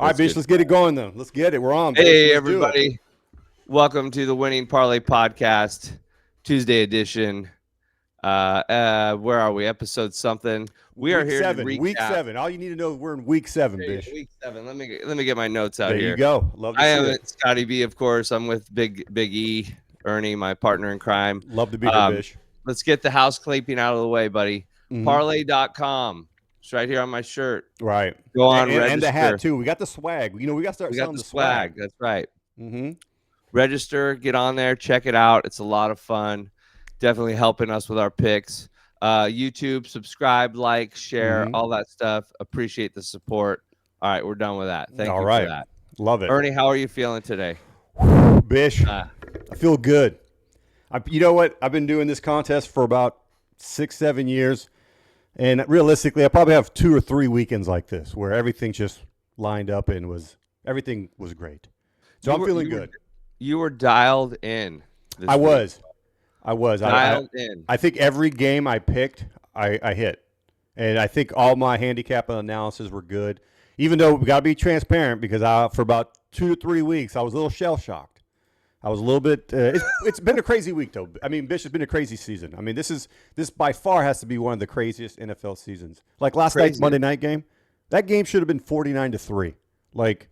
All right, bitch, let's get it going then. Let's get it. We're on. Bitch. Hey, Let's everybody. Welcome to the Winning Parlay Podcast, Tuesday edition. Where are we? Episode something. We are here to recap. Week 7. All you need to know is we're in week 7, bitch. Week 7. Let me get my notes out there here. There you go. Love to see it. Scotty B, of course. I'm with Big E, Ernie, my partner in crime. Love to be here, bitch. Let's get the house cleaning out of the way, buddy. Parlay.com. It's right here on my shirt. Right. Go on, register. And the hat, too. We got the swag. You know, we got to start selling the swag. That's right. Register, get on there, check it out. It's a lot of fun. Definitely helping us with our picks. YouTube, subscribe, like, share, all that stuff. Appreciate the support. All right, we're done with that. Thank you for that. Love it. Ernie, how are you feeling today? Bish, I feel good. You know what? I've been doing this contest for about 6-7 years. And realistically, I probably have 2 or 3 weekends like this where everything just lined up and everything was great. So I'm feeling good. You were dialed in. I was. Dialed in. I think every game I picked, I hit. And I think all my handicap analysis were good. Even though we got to be transparent because for about 2 to 3 weeks, I was a little shell-shocked. I was a little bit it's been a crazy week, though. I mean, Bish, it's been a crazy season. I mean, this by far has to be one of the craziest NFL seasons. Like last night's Monday night game, that game should have been 49-3. Like,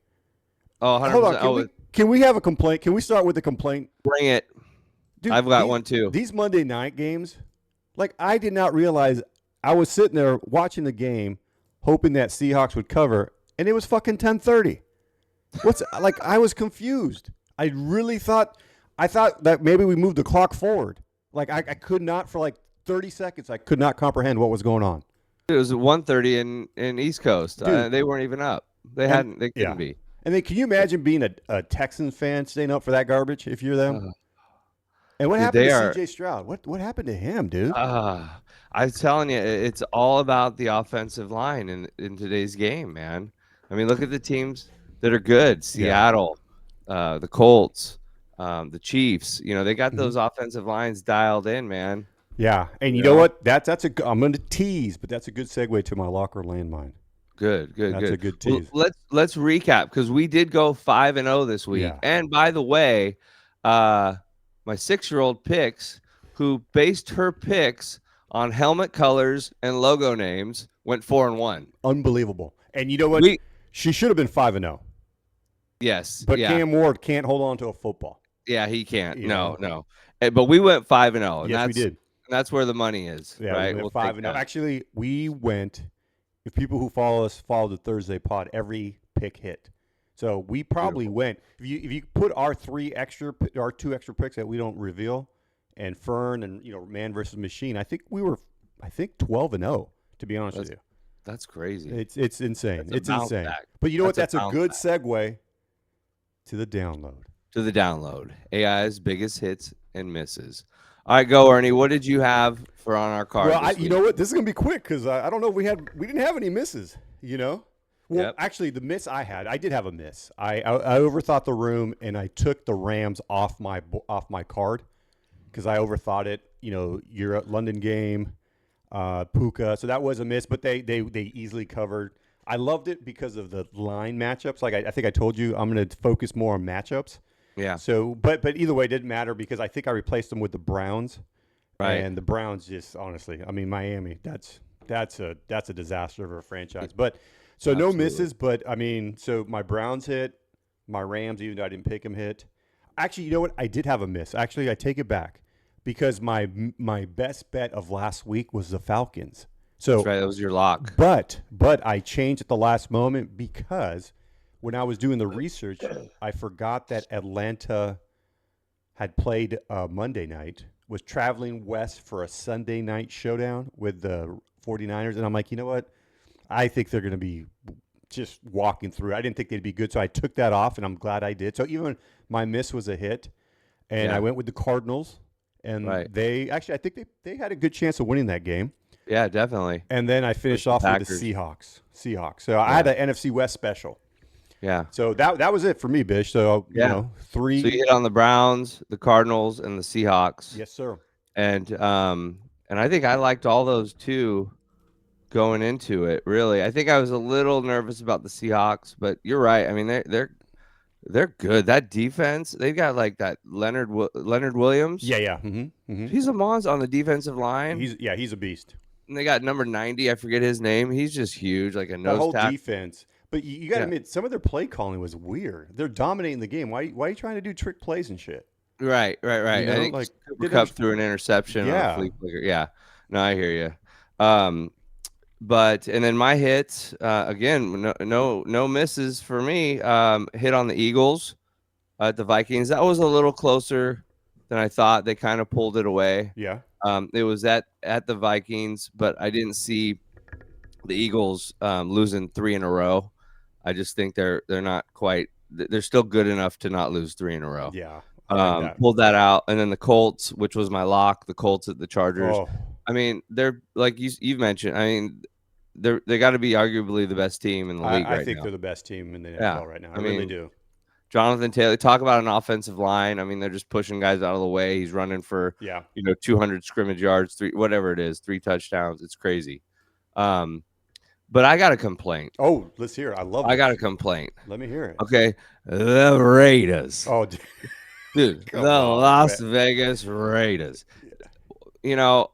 100%. Hold on, can we have a complaint? Can we start with a complaint? Bring it. Dude, I've got one too. These Monday night games, like I did not realize I was sitting there watching the game, hoping that Seahawks would cover, and it was fucking 10:30. I was confused. I thought that maybe we moved the clock forward. Like I could not for like 30 seconds. I could not comprehend what was going on. It was 1:30 in East Coast. They weren't even up. They couldn't be. And then can you imagine being a Texans fan staying up for that garbage if you're them? And what happened to C.J. Stroud? What happened to him, dude? I'm telling you, it's all about the offensive line in today's game, man. I mean, look at the teams that are good. Seattle. The Colts, the Chiefs, they got those offensive lines dialed in, man. Yeah, and you know what? I'm going to tease, but that's a good segue to my locker landmine. Good. That's a good tease. Well, let's recap because we did go 5-0 this week. Yeah. And by the way, my 6-year-old picks, who based her picks on helmet colors and logo names, went 4-1. Unbelievable. And you know what? She should have been 5-0. Yes. But Cam Ward can't hold on to a football. Yeah, he can't. No. But we went 5-0. Yes, we did. And that's where the money is. Yeah, right? We went 5-0. Actually, we went, if people who follow the Thursday pod, every pick hit. So we probably went, if you put our 2 extra picks that we don't reveal, and Fern and, man versus machine, I think we were 12-0, to be honest with you. That's crazy. It's insane. It's insane. But you know what? That's a good segue to the download. AI's biggest hits and misses. All right, go, Ernie. What did you have for on our card? Well, you know what? This is gonna be quick because I don't know. We didn't have any misses. Well, actually, the miss I did have a miss. I overthought the room and I took the Rams off my card because I overthought it. You're at London game, Puka. So that was a miss, but they easily covered. I loved it because of the line matchups. Like I think I told you, I'm going to focus more on matchups. Yeah. So, but either way, it didn't matter because I think I replaced them with the Browns. Right. And the Browns just honestly, I mean, Miami, that's a disaster of a franchise. But so Absolutely. No misses. But I mean, so my Browns hit, my Rams, even though I didn't pick them, hit. Actually, you know what? I did have a miss. Actually, I take it back because my best bet of last week was the Falcons. So that's right, that was your lock. But I changed at the last moment because when I was doing the research, I forgot that Atlanta had played Monday night, was traveling west for a Sunday night showdown with the 49ers. And I'm like, you know what? I think they're going to be just walking through. I didn't think they'd be good, so I took that off, and I'm glad I did. So even my miss was a hit, and I went with the Cardinals. And I think they had a good chance of winning that game. Yeah, definitely. And then I finished off with the Seahawks. So I had an NFC West special. Yeah. So that was it for me, Bish. So, 3. So you hit on the Browns, the Cardinals, and the Seahawks. Yes, sir. And I think I liked all those too. going into it. Really, I think I was a little nervous about the Seahawks, but you're right. I mean, they're good. That defense, they've got like that Leonard Williams. Yeah. He's a monster on the defensive line. He's a beast. And they got number 90. I forget his name. He's just huge, like a nose The whole tackle. defense. But you got to admit, some of their play calling was weird. They're dominating the game. Why are you trying to do trick plays and shit? Right. You know, I think like, Cooper Kupp threw an interception. Yeah. On a flea flicker. Yeah. No, I hear you. But and then my hits again, no misses for me. Hit on the Eagles at the Vikings. That was a little closer than I thought. They kind of pulled it away. Yeah. It was at the Vikings, but I didn't see the Eagles losing 3 in a row. I just think they're not quite. They're still good enough to not lose 3 in a row. Yeah. Pulled that out, and then the Colts, which was my lock, the Colts at the Chargers. Oh. I mean, they're like you've mentioned. I mean, they got to be arguably the best team in the league right now. I think they're the best team in the NFL right now. I really do. Jonathan Taylor, talk about an offensive line. I mean, they're just pushing guys out of the way. He's running for 200 scrimmage yards, 3 touchdowns. It's crazy. But I got a complaint. Oh, let's hear it. I got a complaint. Let me hear it. Okay, the Raiders. Oh, dude, the Las Vegas Raiders. You know,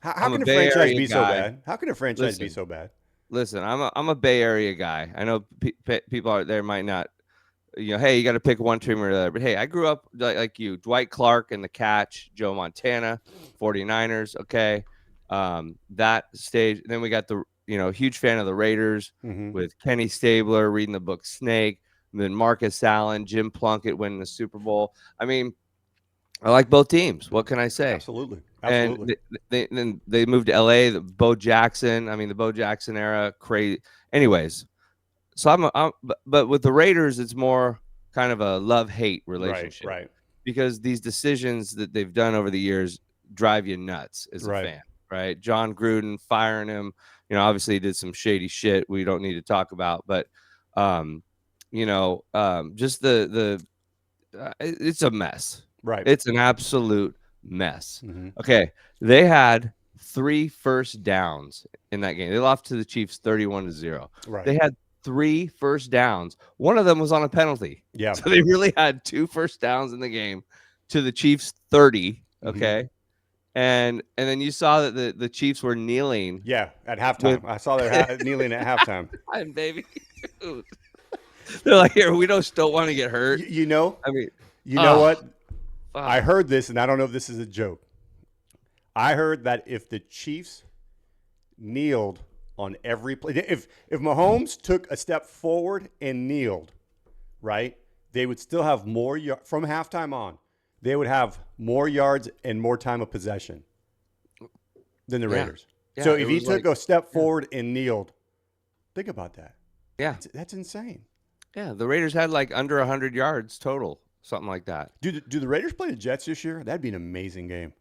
how can a franchise be so bad? How can a franchise be so bad? Listen, I'm a Bay Area guy. I know people out there might not. Hey, you got to pick one team or the other. But hey, I grew up like you, Dwight Clark and the Catch, Joe Montana, 49ers. Okay, that stage. Then we got the huge fan of the Raiders with Kenny Stabler reading the book Snake. And then Marcus Allen, Jim Plunkett winning the Super Bowl. I mean, I like both teams. What can I say? Absolutely. And then they moved to LA. The Bo Jackson. I mean, the Bo Jackson era, crazy. Anyways, so but with the Raiders, it's more kind of a love-hate relationship, right? Because these decisions that they've done over the years drive you nuts as a fan, right? John Gruden firing him. Obviously he did some shady shit we don't need to talk about, but just it's a mess. Right. It's an absolute mess. Okay. They had 3 first downs in that game. They lost to the Chiefs 31-0. Right. They had 3 first downs. One of them was on a penalty. Yeah. So they really had 2 first downs in the game to the Chiefs 30. Okay. And then you saw that the Chiefs were kneeling. Yeah, at halftime. I saw they're kneeling at halftime. Baby. Dude. They're like, here, we don't want to get hurt. I mean, you know what? I heard this, and I don't know if this is a joke. I heard that if the Chiefs kneeled on every play, if Mahomes took a step forward and kneeled, right, they would still have more from halftime on. They would have more yards and more time of possession than the Raiders. Yeah, so if he took a step forward and kneeled, think about that. Yeah, that's insane. Yeah, the Raiders had like under 100 yards total. Something like that. Do the Raiders play the Jets this year? That'd be an amazing game.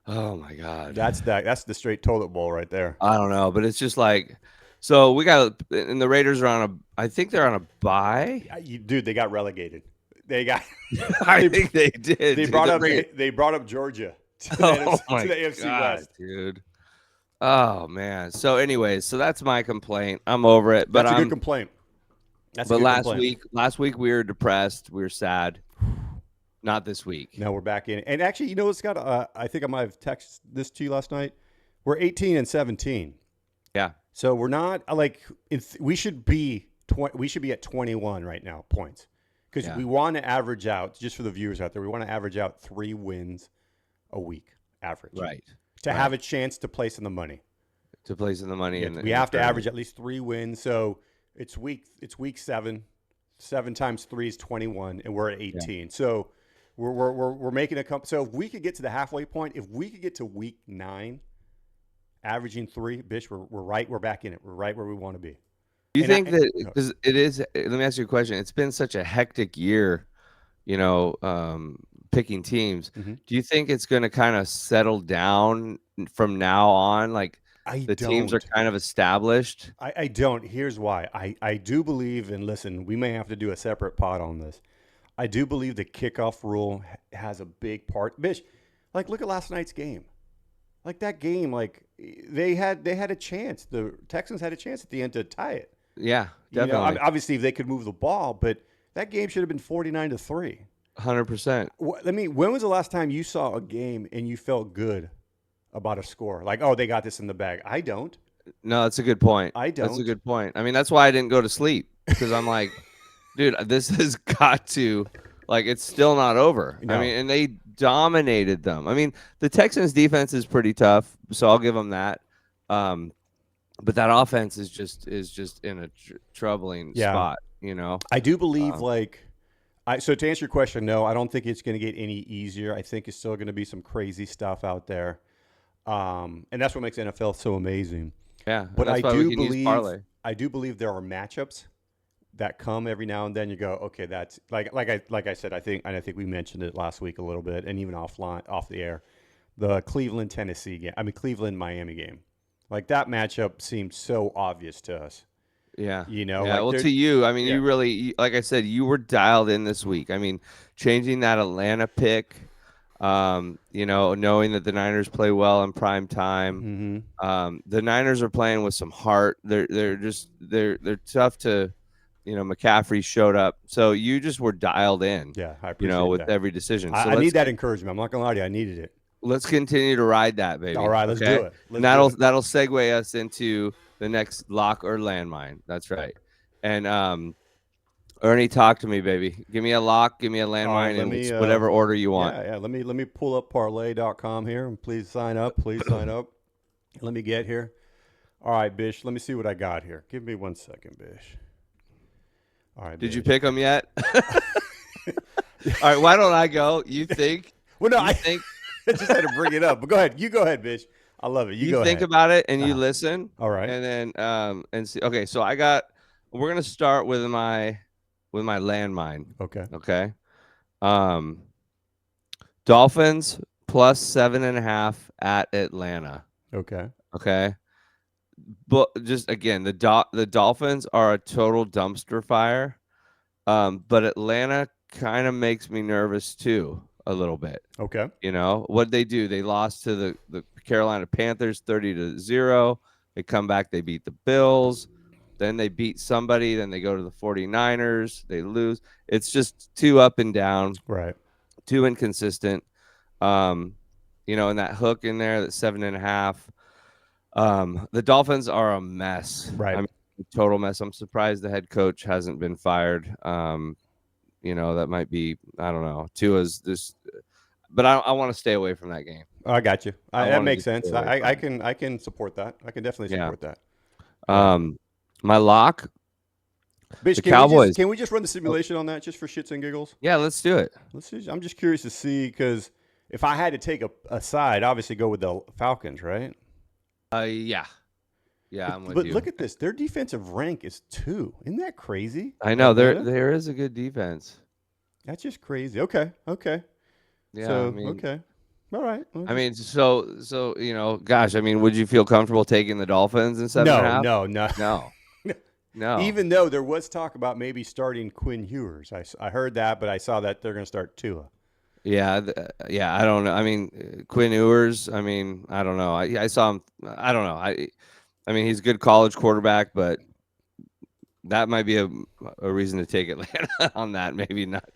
Oh my God. That's the straight toilet bowl right there. I don't know, but it's just like, so we got, and the Raiders are I think they're on a bye. Dude, they got relegated. I think they did. They brought up Georgia to the AFC West, dude. Oh man. So anyways, so that's my complaint. I'm over it. But that's a good complaint. Last week we were depressed. We were sad. Not this week. No, we're back in. And actually, Scott, I think I might have texted this to you last night. We're 18-17. Yeah. So we're not we should be at 21 right now points because we want to average out, just for the viewers out there, we want to average out 3 wins a week average. Right. To have a chance to place in the money. We have to average at least 3 wins. So it's week 7. 7 times 3 is 21, and we're at 18. Yeah. So we're making so if we could get to the halfway point, if we could get to week 9, averaging 3, Bish, we're back in it. We're right where we want to be. Do you think that because it is? Let me ask you a question. It's been such a hectic year, picking teams. Do you think it's going to kind of settle down from now on? Like the teams are kind of established. I don't. Here's why. I do believe, and listen, we may have to do a separate pod on this. I do believe the kickoff rule has a big part. Bish, look at last night's game. Like that game, like they had a chance. The Texans had a chance at the end to tie it. Yeah, definitely. You know, obviously if they could move the ball, but that game should have been 49-3. 100%. I mean, when was the last time you saw a game and you felt good about a score? Like, oh, they got this in the bag. I don't. No, that's a good point. I don't. That's a good point. I mean, that's why I didn't go to sleep, because I'm like, dude, this has got to, like, it's still not over. No. I mean, and they dominated them. I mean, the Texans defense is pretty tough, so I'll give them that. But that offense is just in a troubling spot, you know. I do believe so to answer your question, no, I don't think it's going to get any easier. I think it's still going to be some crazy stuff out there. And that's what makes NFL so amazing. Yeah, but I do believe there are matchups that come every now and then. You go, okay, that's like I said, I think we mentioned it last week a little bit, and even off the air, the Cleveland Miami game. Like that matchup seemed so obvious to us. Yeah. You know, yeah. Well, to you, I mean, you really, like I said, you were dialed in this week. I mean, changing that Atlanta pick, you know, knowing that the Niners play well in prime time. Mm-hmm. The Niners are playing with some heart. They're tough to, you know, McCaffrey showed up. So you just were dialed in. Yeah, I appreciate that. With that. every decision. So I need that encouragement. I'm not going to lie to you. I needed it. Let's continue to ride that, baby. All right, let's do it. That'll segue us into the next lock or landmine. That's right. And Ernie, talk to me, baby. Give me a lock, give me a landmine, in whatever order you want. Yeah. Let me pull up parlay.com here, and please sign up. Let me get here. All right, Bish. Let me see what I got here. Give me 1 second, Bish. All right. Did you pick them yet? All right. Why don't I go? You think? Well, no, I think. I just had to bring it up. But go ahead. You go ahead, Bish. I love it. You go think ahead. about it and you listen. All right. And then and see. Okay, so we're gonna start with my landmine. Okay. Dolphins plus 7.5 at Atlanta. Okay. But just again, the Dolphins are a total dumpster fire. But Atlanta kind of makes me nervous too. A little bit. Okay. You know, what they do? They lost to the Carolina Panthers 30-0. They come back, they beat the Bills. Then they beat somebody. Then they go to the 49ers. They lose. It's just too up and down. Right. Too inconsistent. You know, and that hook in there, that 7.5. The Dolphins are a mess. Right. I mean, total mess. I'm surprised the head coach hasn't been fired. You know, that might be, I don't know. Tua's this, but I want to stay away from that game. I got you. That makes sense. I can support that. I can definitely support that. My lock. Bitch, the Cowboys. Can we just run the simulation on that just for shits and giggles? Yeah, let's do it. I'm just curious to see, because if I had to take a side, obviously go with the Falcons, right? Yeah. Yeah, I'm with you. But look at this. Their defensive rank is 2. Isn't that crazy? I know. There is a good defense. That's just crazy. Okay. Yeah. So, I mean, okay. All right. I mean, so you know, gosh, I mean, would you feel comfortable taking the Dolphins in 7.5? No. Even though there was talk about maybe starting Quinn Ewers. I heard that, but I saw that they're going to start Tua. Yeah. I don't know. I mean, Quinn Ewers, I mean, I don't know. I saw him. I don't know. I mean, he's a good college quarterback, but that might be a reason to take Atlanta on that. Maybe not,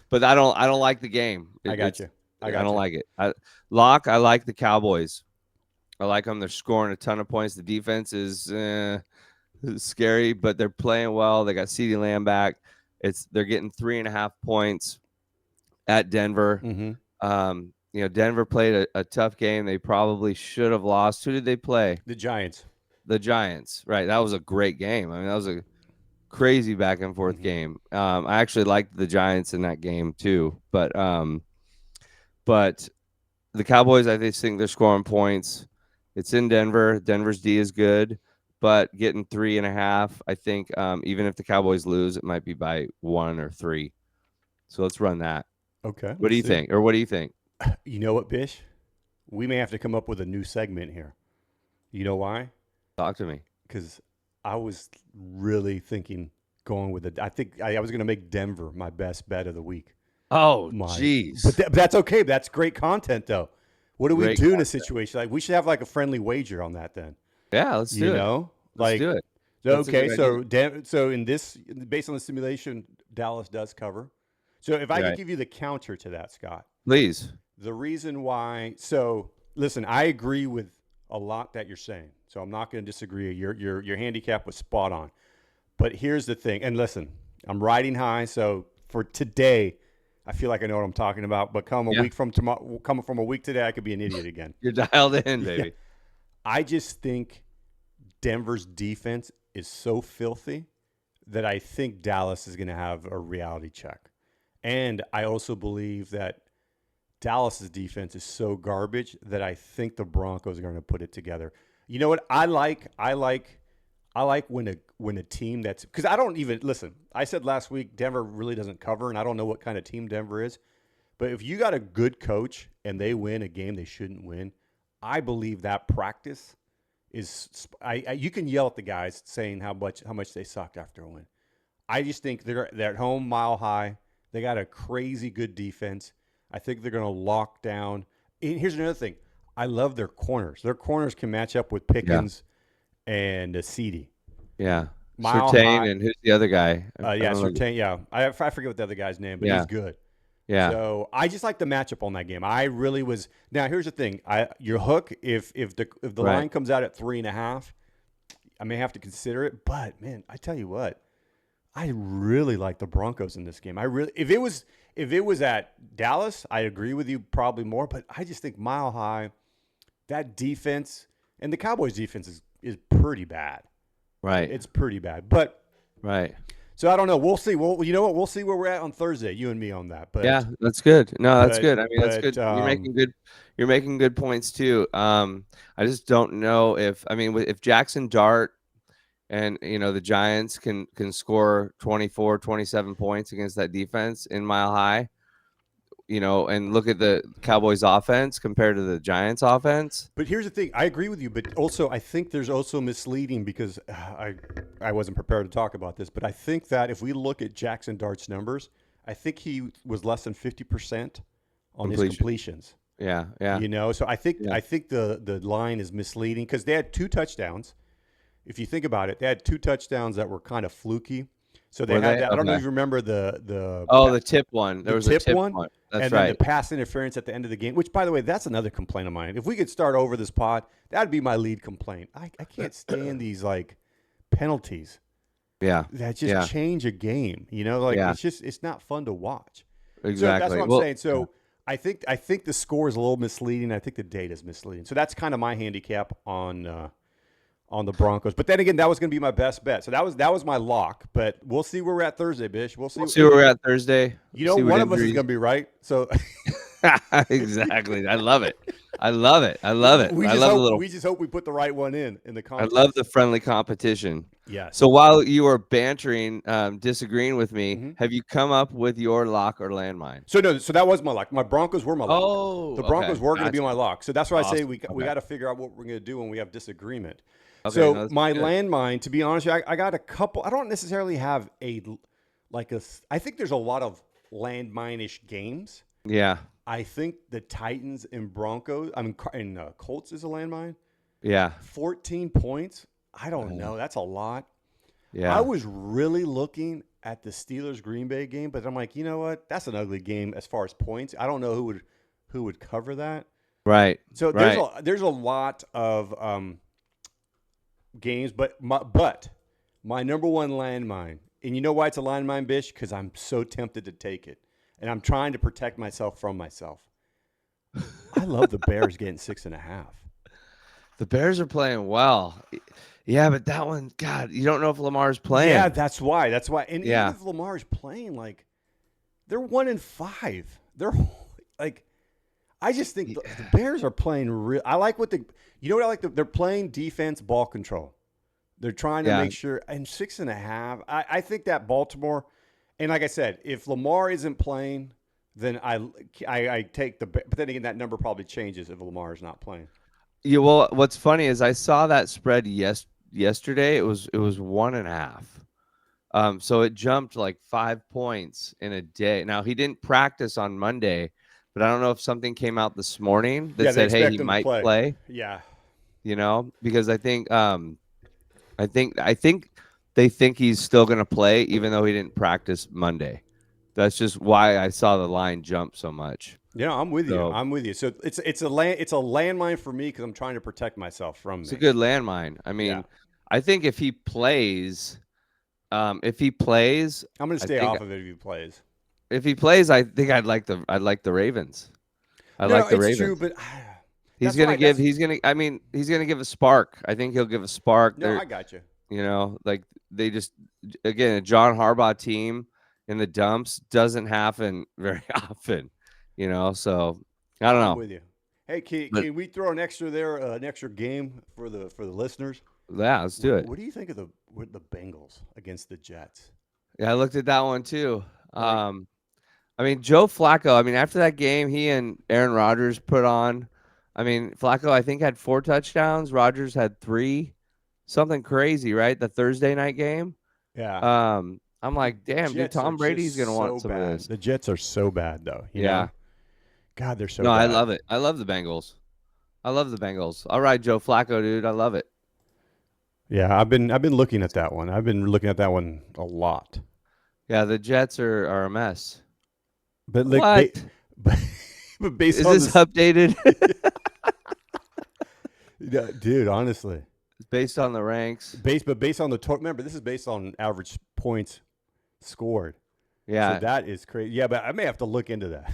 but I don't like the game. I got you. I don't like it. I like the Cowboys. I like them. They're scoring a ton of points. The defense is scary, but they're playing well. They got CeeDee Lamb back. They're getting 3.5 points at Denver. Mm-hmm. You know, Denver played a tough game. They probably should have lost. Who did they play? The Giants. Right. That was a great game. I mean, that was a crazy back and forth game. I actually liked the Giants in that game too. But the Cowboys, I think they're scoring points. It's in Denver. Denver's D is good, but getting 3.5, I think even if the Cowboys lose, it might be by 1 or 3. So let's run that. Okay. What do you think? Or what do you think? You know what, Bish? We may have to come up with a new segment here. You know why? Talk to me. Because I was really thinking going with it. I think I was going to make Denver my best bet of the week. Oh, jeez. But that's okay. That's great content, though. What do we do in a situation like we should have like a friendly wager on that then? Yeah, let's do it. Let's do it. Okay, so in this, based on the simulation, Dallas does cover. So if I could give you the counter to that, Scott, please. The reason why. So listen, I agree with a lot that you're saying. So I'm not going to disagree. Your handicap was spot on. But here's the thing, and listen, I'm riding high. So for today, I feel like I know what I'm talking about. But coming from a week today, I could be an idiot again. You're dialed in, baby. Yeah. I just think Denver's defense is so filthy that I think Dallas is going to have a reality check. And I also believe that Dallas's defense is so garbage that I think the Broncos are going to put it together. You know what? I like when a team that's, because I don't even listen. I said last week Denver really doesn't cover, and I don't know what kind of team Denver is. But if you got a good coach and they win a game they shouldn't win, I believe that practice is. You can yell at the guys saying how much they sucked after a win. I just think they're at home, Mile High. They got a crazy good defense. I think they're going to lock down. And here's another thing. I love their corners. Their corners can match up with Pickens and Ceedee. Yeah. Surtain, and who's the other guy? Surtain. Yeah. I forget what the other guy's name, but he's good. Yeah. So I just like the matchup on that game. I really was. Now here's the thing. Your hook, if the line comes out at 3.5, I may have to consider it. But man, I tell you what, I really like the Broncos in this game. If it was at Dallas, I agree with you probably more. But I just think Mile High, that defense, and the Cowboys' defense is pretty bad. Right. It's pretty bad. But so I don't know. We'll see. Well, you know what? We'll see where we're at on Thursday. You and me on that. But yeah, that's good. No, that's good. I mean, that's good. You're making good points too. I just don't know if Jackson Dart and the Giants can score 24, 27 points against that defense in Mile High. And look at the Cowboys offense compared to the Giants offense. But here's the thing. I agree with you, but also I think there's also misleading because I wasn't prepared to talk about this, but I think that if we look at Jackson Dart's numbers, I think he was less than 50% on his completions. Yeah. So I think the line is misleading because they had 2 touchdowns. If you think about it, they had 2 touchdowns that were kind of fluky. So they had that. Okay. I don't know if you remember the tip one. There was a tip one. That's and right. Then the pass interference at the end of the game, which, by the way, that's another complaint of mine. If we could start over this pod, that'd be my lead complaint. I can't stand these penalties. Yeah. That just change a game. It's not fun to watch. Exactly. So that's what I'm saying. So I think the score is a little misleading. I think the data is misleading. So that's kind of my handicap on the Broncos. But then again, that was going to be my best bet. So that was my lock. But we'll see where we're at Thursday, Bish. We'll see where we're at Thursday. One of us is going to be right. So exactly. I love it. We just hope we put the right one in the contest. I love the friendly competition. Yeah. So while you were bantering, disagreeing with me, have you come up with your lock or landmine? So that was my lock. My Broncos were my lock. Oh, the Broncos were going to be my lock. So that's why I say we got to figure out what we're going to do when we have disagreement. Okay, so my landmine, to be honest, I got a couple. I don't necessarily have I think there's a lot of landmine-ish games. Yeah. I think the Titans and Broncos, Colts is a landmine. Yeah. 14 points. I don't know. That's a lot. Yeah. I was really looking at the Steelers-Green Bay game, but I'm like, you know what? That's an ugly game as far as points. I don't know who would cover that. Right. So there's a lot of games, but my number one landmine, and you know why it's a landmine, Bish? Because I'm so tempted to take it, and I'm trying to protect myself from myself. I love the Bears getting 6.5. The Bears are playing well. Yeah, but that one, God, you don't know if Lamar's playing. Yeah, that's why. And even if Lamar's playing, they're 1-5. They're I just think the Bears are playing real. I like what you know what I like? They're playing defense, ball control. They're trying to make sure. And 6.5, I think that Baltimore, and like I said, if Lamar isn't playing, then I take but then again, that number probably changes if Lamar is not playing. Yeah, well, what's funny is I saw that spread yesterday. It was 1.5. So it jumped 5 points in a day. Now he didn't practice on Monday, but I don't know if something came out this morning that said, hey, he might play. Yeah. Because I think they think he's still going to play, even though he didn't practice Monday. That's just why I saw the line jump so much. Yeah, I'm with you. I'm with you. So it's a landmine for me because I'm trying to protect myself from. It's a good landmine. I mean, I think if he plays, I'm going to stay off of it if he plays. If he plays, I think I'd like the Ravens. I like the Ravens. True, but he's gonna give a spark. I think he'll give a spark. No, I got you. You know, like they just again a John Harbaugh team in the dumps doesn't happen very often. You know, so I don't know. I'm with you. Hey, can we throw an extra game for the listeners? Yeah, let's do it. What do you think of the Bengals against the Jets? Yeah, I looked at that one too. I mean, Joe Flacco, after that game, he and Aaron Rodgers put on. Flacco, I think, had 4 touchdowns. Rodgers had 3. Something crazy, right? The Thursday night game. Yeah. I'm like, damn, dude, Tom Brady's going to want some of this. The Jets are so bad, though. You know? God, they're so bad. I love it. I love the Bengals. All right, Joe Flacco, dude. I love it. Yeah, I've been looking at that one. I've been looking at that one a lot. Yeah, the Jets are a mess. But like, but based is on this updated? Yeah, dude, honestly, it's based on the ranks. But based on the remember, this is based on average points scored. Yeah, so that is crazy. Yeah, but I may have to look into that.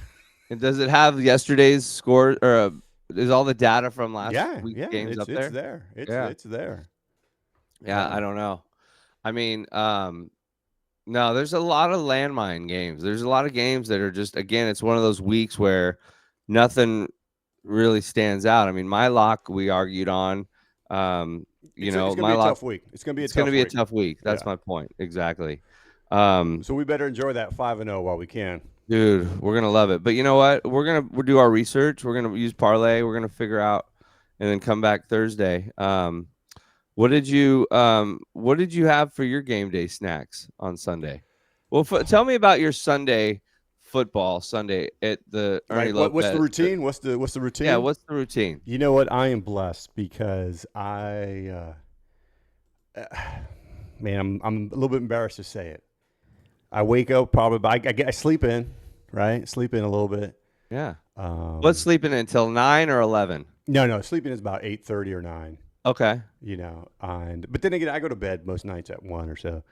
And does it have yesterday's score, or is all the data from last week's games up there? It's there. Yeah, I don't know. No, there's a lot of landmine games. There's a lot of games that are just, again, it's one of those weeks where nothing really stands out. My lock we argued on. It's going to be a tough week. It's going to be a tough week. That's my point. Exactly. So we better enjoy that 5-0 while we can. Dude, we're gonna love it. But you know what? We'll do our research. We're gonna use Parlay. We're gonna figure out, and then come back Thursday. What did you have for your game day snacks on Sunday? Well, tell me about your Sunday football Sunday at the Ernie Lopez. What's the routine? What's the routine? Yeah, what's the routine? You know what? I am blessed because I'm a little bit embarrassed to say it. I wake up I sleep in, right? Sleep in a little bit. Yeah. What's sleeping in until 9 or 11? No. Sleeping is about 8:30 or 9. Okay. You know, but then again, I go to bed most nights at 1 or so.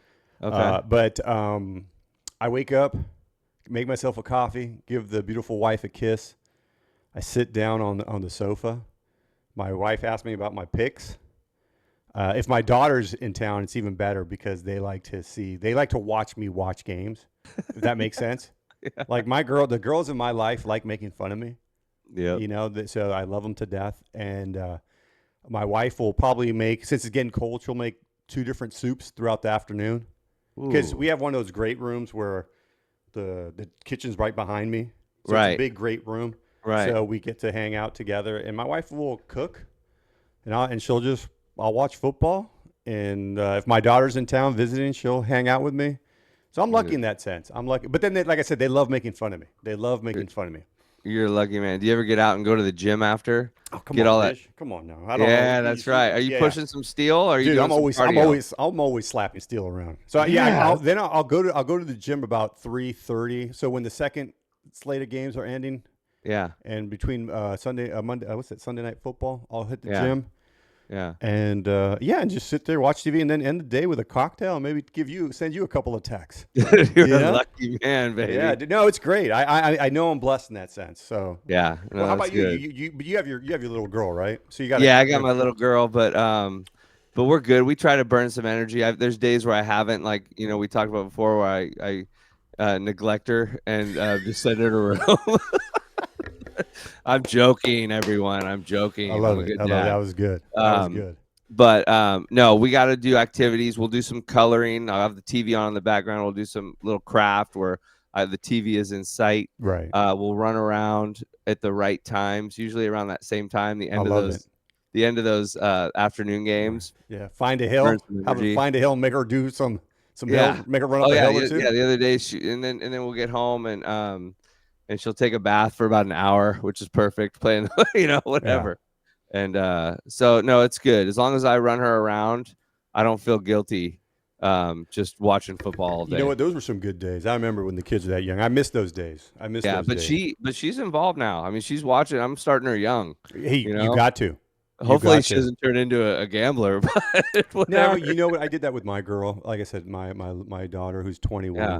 Okay. But I wake up, make myself a coffee, give the beautiful wife a kiss. I sit down on the sofa. My wife asks me about my picks. If my daughter's in town, it's even better because they like to watch me watch games. If that makes sense. Yeah. Like the girls in my life like making fun of me. Yeah. You know, so I love them to death. And my wife will probably since it's getting cold, she'll make 2 different soups throughout the afternoon. Because we have one of those great rooms where the kitchen's right behind me. So right. It's a big great room. Right. So we get to hang out together. And my wife will cook. And I'll watch football, and if my daughter's in town visiting, she'll hang out with me. So I'm lucky in that sense. I'm lucky. But then, like I said, they love making fun of me. You're a lucky man. Do you ever get out and go to the gym after? Oh, come on now. I don't know. That's right. Are you pushing some steel? Or are you? Dude, I'm always slapping steel around. So I'll go to the gym about 3:30. So when the second slate of games are ending, and between Sunday night football, I'll hit the gym. Yeah. And and just sit there, watch TV, and then end the day with a cocktail, and maybe send you a couple of texts. You're a lucky man, baby. Yeah, no, it's great. I know I'm blessed in that sense. So yeah. No, well, how about you? You have your little girl, right? So you got. Yeah, I got my little girl, but we're good. We try to burn some energy. There's days where I haven't, like we talked about before, where I neglect her and just send her to her room. I'm joking, everyone. I'm joking. I love it. That was good. But no, we got to do activities. We'll do some coloring. I'll have the TV on in the background. We'll do some little craft where the TV is in sight. Right. We'll run around at the right times, usually around that same time. The end of those afternoon games. Yeah. Find a hill. Find a hill and make her do some hill. Make her run up the hill or two. Yeah. The other day, and then we'll get home and and she'll take a bath for about an hour, which is perfect. Playing, whatever. Yeah. And so no, it's good as long as I run her around. I don't feel guilty. Just watching football all day. You know what? Those were some good days. I remember when the kids were that young. I miss those days. Those days. But she's involved now. I mean, she's watching. I'm starting her young. Hey, you got to. Hopefully she doesn't turn into a gambler. But whatever. No, you know what? I did that with my girl. Like I said, my daughter who's 21. Yeah.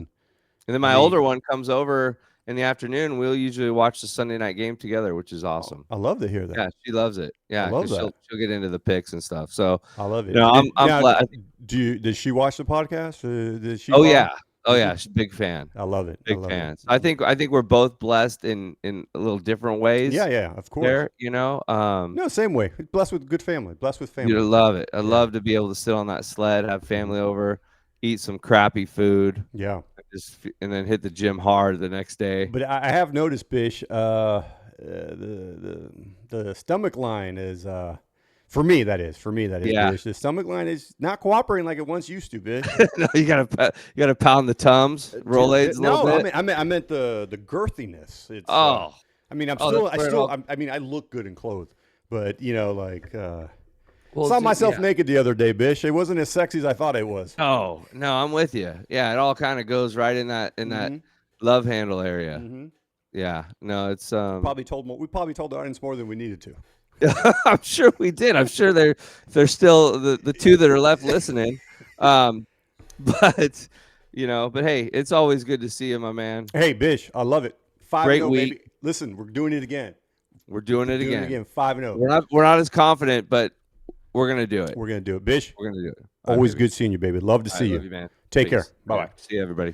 And then my older one comes over in the afternoon. We'll usually watch the Sunday night game together, which is awesome. I love to hear that. Yeah, she loves it. Yeah, I love that. She'll get into the picks and stuff. So I love it. I'm glad. Did she watch the podcast? Did she? Yeah, she's a big fan. I love it. Big fan. I think we're both blessed in a little different ways. Yeah, of course. There, no, same way. Blessed with good family. Blessed with family. You love it. I love to be able to sit on that sled, have family over, eat some crappy food. Yeah. And then hit the gym hard the next day. But I have noticed, Bish, the stomach line is for me that is. Yeah. Bish. The stomach line is not cooperating like it once used to, Bish. No, you gotta pound the tums, Rolaids a little bit. I meant the girthiness. It's, I look good in clothes, but saw myself naked the other day, Bish. It wasn't as sexy as I thought it was. Oh no, I'm with you. Yeah, it all kind of goes right in that love handle area. Mm-hmm. Yeah, no, it's we probably told the audience more than we needed to. I'm sure we did. I'm sure they're still the two that are left listening. But hey, it's always good to see you, my man. Hey, Bish, I love it. 5-0, Great week. baby. Listen, we're doing it again. We're doing it again. 5-0. We're not as confident, but we're gonna do it. We're gonna do it, Bish. We're gonna do it. Always good seeing you, baby. Love to see you. Love you, man. Take care. Bye-bye. See you, everybody.